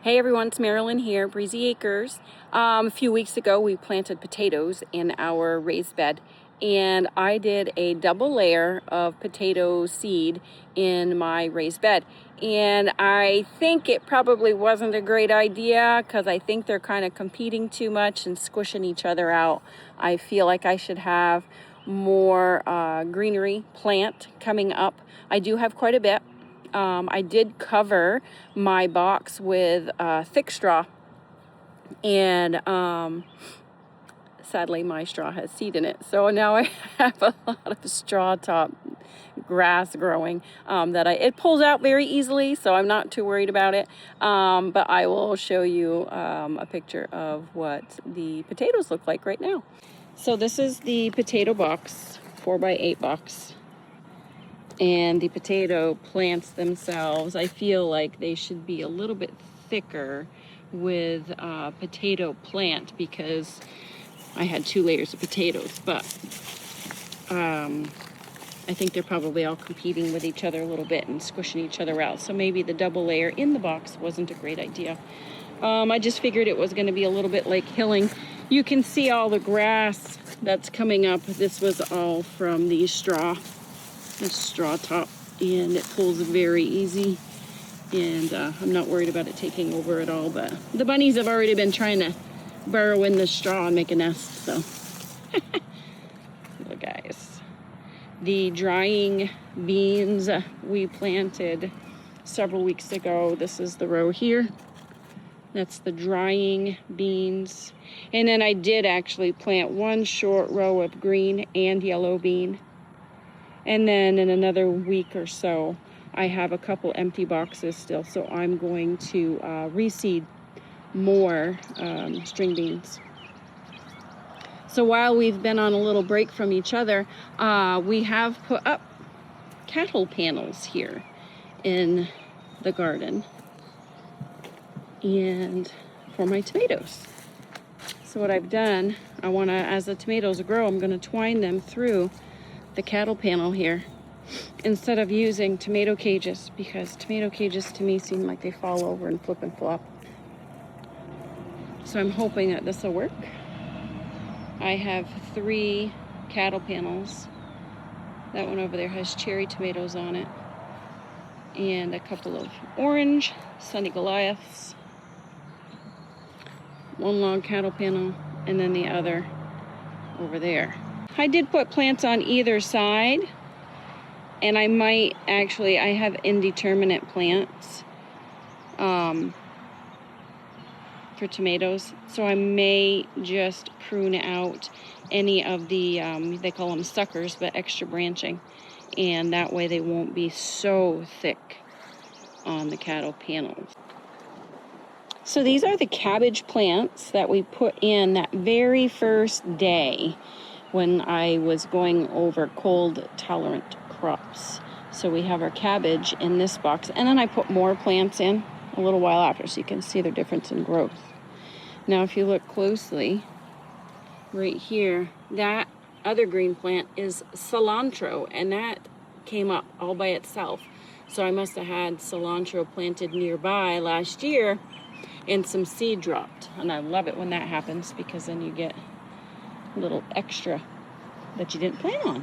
Hey everyone, it's Marilyn here, Breezy Acres. A few weeks ago we planted potatoes in our raised bed, and I did a double layer of potato seed in my raised bed. And I think it probably wasn't a great idea because I think they're kind of competing too much and squishing each other out. I feel like I should have more greenery plant coming up. I do have quite a bit. I did cover my box with thick straw, and sadly my straw has seed in it, so now I have a lot of straw top grass growing that it pulls out very easily, so I'm not too worried about it, but I will show you a picture of what the potatoes look like right now. So this is the potato box, 4x8 box. And the potato plants themselves, I feel like they should be a little bit thicker with potato plant because I had 2 layers of potatoes, but I think they're probably all competing with each other a little bit and squishing each other out. So maybe the double layer in the box wasn't a great idea. I just figured it was going to be a little bit like hilling. You can see all the grass that's coming up. This was all from the straw top, and it pulls very easy, and I'm not worried about it taking over at all, but the bunnies have already been trying to burrow in the straw and make a nest, so look guys, the drying beans we planted several weeks ago. This is the row here, that's the drying beans, and then I did actually plant one short row of green and yellow bean. And then in another week or so, I have a couple empty boxes still, so I'm going to reseed more string beans. So while we've been on a little break from each other, we have put up cattle panels here in the garden and for my tomatoes. So what I've done, as the tomatoes grow, I'm gonna twine them through the cattle panel here instead of using tomato cages, because tomato cages to me seem like they fall over and flip and flop. So I'm hoping that this will work. I have 3 cattle panels. That one over there has cherry tomatoes on it, and a couple of orange Sunny Goliaths. One long cattle panel, and then the other over there. I did put plants on either side, and I might actually, I have indeterminate plants for tomatoes, so I may just prune out any of the, they call them suckers, but extra branching, and that way they won't be so thick on the cattle panels. So these are the cabbage plants that we put in that very first day when I was going over cold tolerant crops. So we have our cabbage in this box, and then I put more plants in a little while after so you can see the difference in growth. Now if you look closely right here, that other green plant is cilantro, and that came up all by itself. So I must have had cilantro planted nearby last year and some seed dropped, and I love it when that happess because then you get little extra that you didn't plan on.